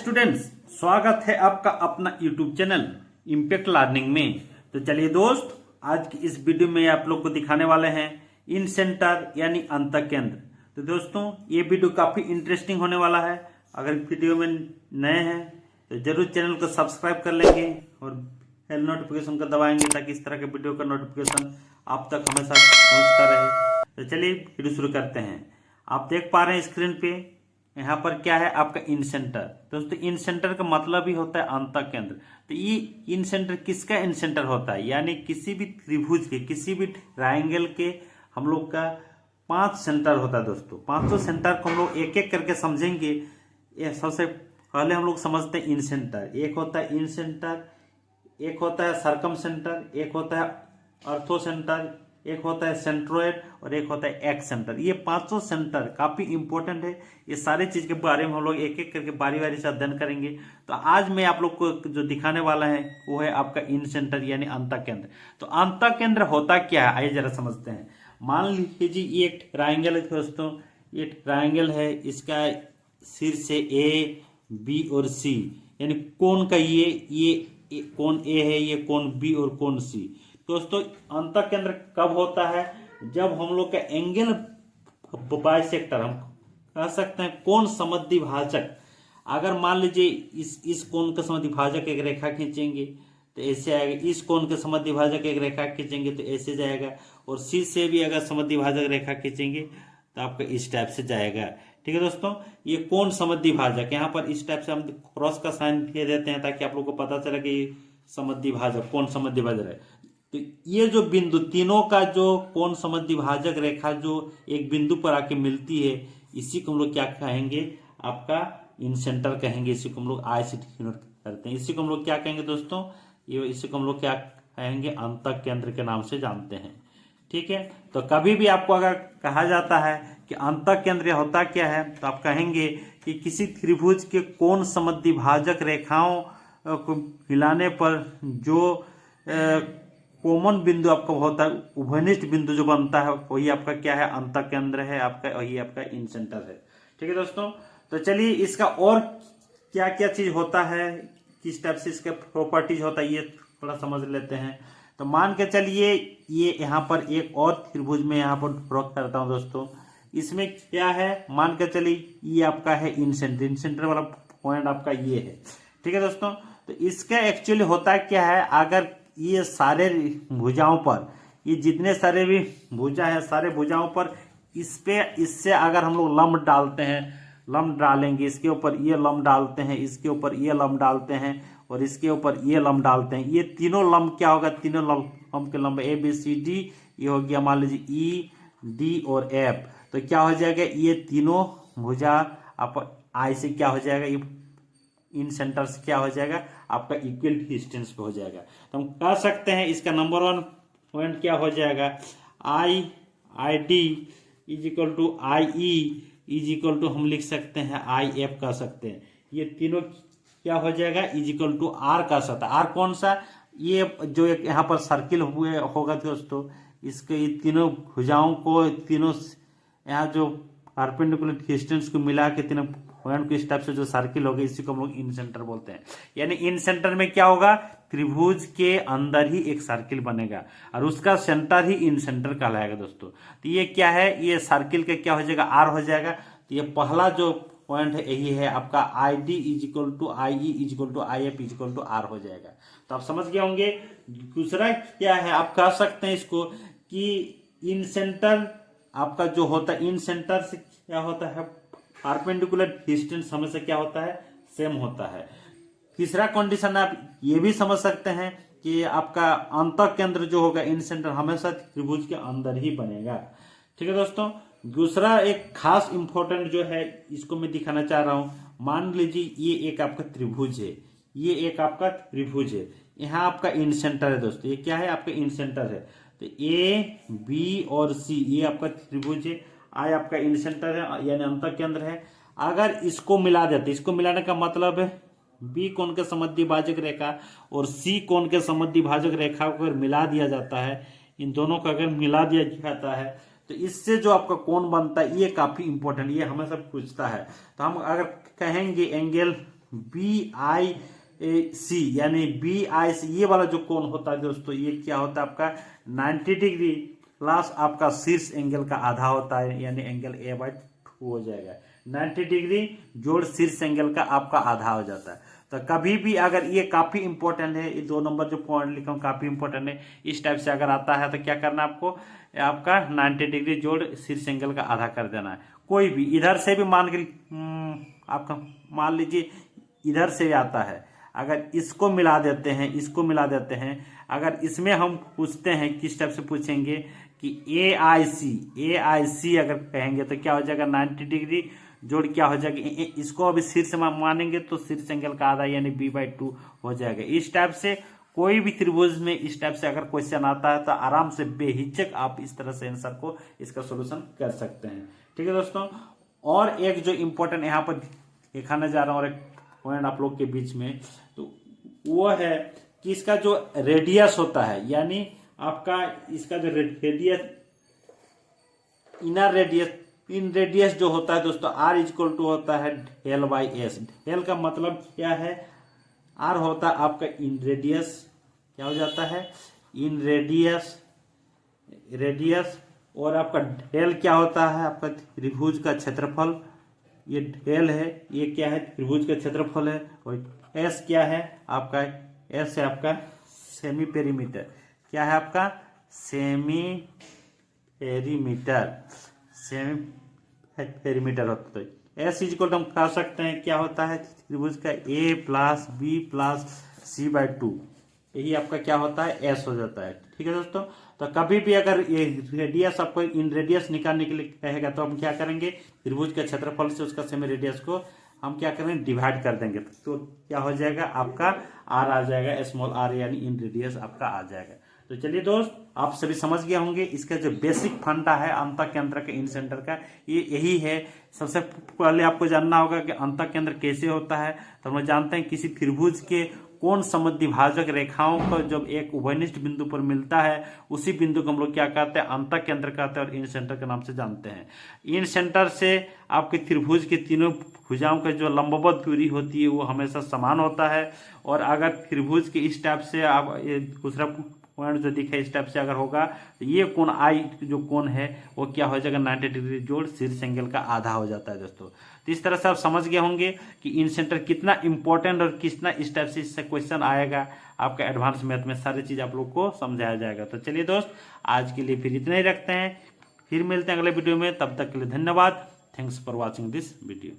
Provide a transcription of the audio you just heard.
Students, स्वागत है आपका अपना यूट्यूब चैनल इम्पैक्ट लर्निंग में। तो चलिए दोस्त, आज की इस वीडियो में आप लोग को दिखाने वाले हैं इन सेंटर यानी अंतःकेंद्र। तो दोस्तों, ये वीडियो काफी इंटरेस्टिंग होने वाला है। अगर वीडियो में नए हैं तो जरूर चैनल को सब्सक्राइब कर लेंगे और बेल नोटिफिकेशन को दबाएंगे ताकि इस तरह के वीडियो का नोटिफिकेशन आप तक हमेशा पहुंचता रहे। तो चलिए वीडियो शुरू करते हैं। आप देख पा रहे हैं स्क्रीन पे, यहाँ पर क्या है आपका इन सेंटर। दोस्तों, इन सेंटर का मतलब ही होता है अंतःकेंद्र। तो ये इन सेंटर किसका इन सेंटर होता है, यानी किसी भी त्रिभुज के, किसी भी ट्राइंगल के हम लोग का 5 सेंटर होता है। दोस्तों, 500 सेंटर को हम लोग एक एक करके समझेंगे। ये सबसे पहले हम लोग समझते हैं इन सेंटर। एक होता है इन सेंटर, एक होता है सर्कम सेंटर, एक होता है अर्थो सेंटर, एक होता है सेंट्रोइड और एक होता है एक्स सेंटर। ये 500 सेंटर काफी इंपॉर्टेंट है। ये सारे चीज के बारे में हम लोग एक एक करके बारी बारी से अध्ययन करेंगे। तो आज मैं आप लोग को जो दिखाने वाला है वो है आपका इन सेंटर यानी अंतःकेंद्र। तो अंतःकेंद्र होता क्या है, आइए जरा समझते हैं। मान लीजिए ये एक ट्राइंगल है दोस्तों, ये ट्राइंगल है। इसका शीर्ष है ए, बी और सी, यानी कोण का ये कोण ए है, ये कोण बी और कोण सी। दोस्तों, अंतःकेंद्र कब होता है? जब हम लोग का एंगल बाइसेक्टर, हम कह सकते हैं कोण समद्विभाजक। अगर मान लीजिए इस कोण का समद्विभाजक एक रेखा खींचेंगे तो ऐसे आएगा, इस कोण के समद्विभाजक एक रेखा खींचेंगे तो ऐसे जाएगा, और सी से भी अगर समद्विभाजक रेखा खींचेंगे तो आपका इस टाइप से जाएगा। ठीक है दोस्तों, ये कोण समद्विभाजक, यहाँ पर इस टाइप से हम क्रॉस का साइन दे देते हैं ताकि आप लोग को पता चले कि समद्विभाजक, कोण समद्विभाजक है। तो ये जो बिंदु तीनों का जो कोण समद्विभाजक रेखा जो एक बिंदु पर आके मिलती है, इसी को हम लोग क्या कहेंगे, आपका इन सेंटर कहेंगे। इसी को हम लोग आई से डिनोट करते हैं। इसी को हम लोग क्या कहेंगे दोस्तों, ये इसी को हम लोग क्या कहेंगे, अंतःकेंद्र के नाम से जानते हैं। ठीक है, तो कभी भी आपको अगर कहा जाता है कि अंतःकेंद्र होता क्या है, तो आप कहेंगे कि किसी त्रिभुज के कोण समद्विभाजक रेखाओं को मिलाने पर जो कॉमन बिंदु आपका होता है, उभयनिष्ठ बिंदु जो बनता है, वही आपका क्या है, अंतःकेंद्र है आपका, वही आपका इन सेंटर है। ठीक है दोस्तों, तो चलिए इसका और क्या क्या चीज होता है, किस टाइप से इसका प्रॉपर्टीज होता है, ये थोड़ा समझ लेते हैं। तो मान के चलिए ये यहाँ पर एक और त्रिभुज में यहाँ पर ड्रॉ करता हूँ दोस्तों। इसमें क्या है, मान के चलिए ये आपका है इन सेंटर वाला पॉइंट आपका ये है। ठीक है दोस्तों, तो इसका एक्चुअली होता क्या है, अगर ये सारे भुजाओं पर, ये जितने सारे भी भुजा है, सारे भुजाओं पर इससे अगर हम लोग लंब डालते हैं, लंब डालेंगे, इसके ऊपर ये लंब डालते हैं, इसके ऊपर ये लंब डालते हैं और इसके ऊपर ये लंब डालते हैं, ये तीनों लंब क्या होगा, तीनों लंब के लंब ए बी सी डी, ये हो गया मान लीजिए ई डी और एफ। तो क्या हो जाएगा, ये तीनों भुजा आप आई से क्या हो जाएगा, ये इन सेंटर से क्या हो जाएगा, आपका इक्वल डिस्टेंस पे हो जाएगा। तो हम कह सकते हैं इसका नंबर 1 पॉइंट क्या हो जाएगा, I D is equal to I E is equal to हम लिख सकते हैं आई एफ कह सकते हैं। ये तीनों क्या हो जाएगा, इज इक्वल टू आर कह सकता है। आर कौन सा, ये जो एक यहाँ पर सर्किल हुए होगा दोस्तों, इसके ये तीनों भुजाओं को, तीनों यहाँ जो परपेंडिकुलर डिस्टेंस को मिला के तीनों पॉइंट को इस टाइप से जो सर्किल होगा, इसी को हम लोग इन सेंटर बोलते हैं। यानी इन सेंटर में क्या होगा, त्रिभुज के अंदर ही एक सर्किल बनेगा और उसका सेंटर ही इन सेंटर कहलाएगा दोस्तों। तो ये क्या है, ये सर्किल का क्या हो जाएगा, आर हो जाएगा। तो ये पहला जो पॉइंट है यही है आपका I D is equal to I E is equal to I F is equal to R हो जाएगा। तो आप समझ गए होंगे। दूसरा क्या है, आप कह सकते हैं इसको कि इन सेंटर आपका जो होता है, इन सेंटर से क्या होता है, परपेंडिकुलर डिस्टेंस हमेशा क्या होता है, सेम होता है। तीसरा कंडीशन आप ये भी समझ सकते हैं कि आपका अंतःकेंद्र जो होगा, इन सेंटर हमेशा त्रिभुज के अंदर ही बनेगा। ठीक है दोस्तों, दूसरा एक खास इंपॉर्टेंट जो है, इसको मैं दिखाना चाह रहा हूं। मान लीजिए ये एक आपका त्रिभुज है, ये एक आपका त्रिभुज है, यहाँ आपका इन सेंटर है दोस्तों। ये क्या है, आपका इन सेंटर है। तो ए बी और सी ये आपका त्रिभुज है, आई आपका इन सेंटर है यानी अंतःकेंद्र है। अगर इसको मिला देते, इसको मिलाने का मतलब है बी कोण के समद्विभाजक रेखा और सी कोण के समद्विभाजक रेखा को अगर मिला दिया जाता है, इन दोनों को अगर मिला दिया जाता है तो इससे जो आपका कोण बनता है, ये काफी इंपॉर्टेंट, ये हमेशा पूछता है। तो हम अगर कहेंगे एंगल BIC यानी BIC ये वाला जो कोण होता है दोस्तों, ये क्या होता है आपका 90 डिग्री प्लस आपका शीर्ष एंगल का आधा होता है, यानी एंगल A/2 हो जाएगा। 90 डिग्री जोड़ शीर्ष एंगल का आपका आधा हो जाता है। तो कभी भी अगर ये काफी इंपॉर्टेंट है, ये 2 नंबर जो पॉइंट लिखा हूँ काफी इंपॉर्टेंट है, इस टाइप से अगर आता है तो क्या करना है आपको, आपका 90 डिग्री जोड़ शीर्ष एंगल का आधा कर देना है। कोई भी इधर से भी आपका मान लीजिए इधर से आता है, अगर इसको मिला देते हैं, इसको मिला देते हैं, अगर इसमें हम पूछते हैं किस टाइप से पूछेंगे कि AIC अगर कहेंगे तो क्या हो जाएगा 90 डिग्री जोड़ क्या हो जाएगा, इसको अभी शीर्ष मानेंगे तो शीर्ष एंगल का आधा यानी B/2 हो जाएगा। इस टाइप से कोई भी त्रिभुज में इस टाइप से अगर क्वेश्चन आता है तो आराम से बेहिचक आप इस तरह से आंसर को इसका सोल्यूशन कर सकते हैं। ठीक है दोस्तों, और एक जो इम्पोर्टेंट यहाँ पर दिखाने जा रहा हूँ और एक पॉइंट आप लोग के बीच में, तो वो है कि इसका जो रेडियस होता है, यानी आपका इसका जो रेडियस, इनर रेडियस, इन रेडियस जो होता है दोस्तों R= होता है L/S। L का मतलब क्या है, R होता है आपका इन रेडियस, क्या हो जाता है इन रेडियस, और आपका L क्या होता है आपका त्रिभुज का क्षेत्रफल, ये L है, ये क्या है त्रिभुज का क्षेत्रफल है, और S क्या है आपका, S है आपका सेमी पेरीमीटर, क्या है आपका सेमी पेरीमीटर होता है। S= हम कह सकते हैं क्या होता है त्रिभुज का A+B+C/2, यही आपका क्या होता है S हो जाता है। ठीक है दोस्तों, तो कभी भी अगर ये रेडियस आपको इन रेडियस निकालने के लिए कहेगा तो हम क्या करेंगे, त्रिभुज के क्षेत्रफल से उसका सेमी रेडियस को हम क्या करेंगे डिवाइड कर देंगे, तो क्या हो जाएगा आपका R आ जाएगा, r यानी इन रेडियस आपका आ जाएगा। तो चलिए दोस्त, आप सभी समझ गए होंगे इसका जो बेसिक फंडा है अंतःकेंद्र का इन सेंटर का, ये यही है। सबसे पहले आपको जानना होगा कि अंतःकेंद्र कैसे होता है। तो हम जानते हैं किसी त्रिभुज के कोण समद्विभाजक रेखाओं का जब एक उभयनिष्ठ बिंदु पर मिलता है, उसी बिंदु को हम लोग क्या कहते हैं अंतःकेंद्र कहते हैं, और इन सेंटर के नाम से जानते हैं। इन सेंटर से आपके त्रिभुज के तीनों भुजाओं का जो लंबवत दूरी होती है वो हमेशा समान होता है। और अगर त्रिभुज के इस टाइप से आप ये दूसरा पॉइंट जो दिखा इस टाइप से अगर होगा तो ये कोण I जो कोण है वो क्या हो जाएगा 90 डिग्री जोड़ शीर्ष एंगल का आधा हो जाता है दोस्तों। तो इस तरह से आप समझ गए होंगे कि इन सेंटर कितना इंपॉर्टेंट और कितना इस टाइप से इससे क्वेश्चन आएगा आपका एडवांस मैथ में, सारी चीज आप लोग को समझाया जाएगा। तो चलिए दोस्त, आज के लिए फिर इतना ही रखते हैं, फिर मिलते हैं अगले वीडियो में। तब तक के लिए धन्यवाद। Thanks for watching this video.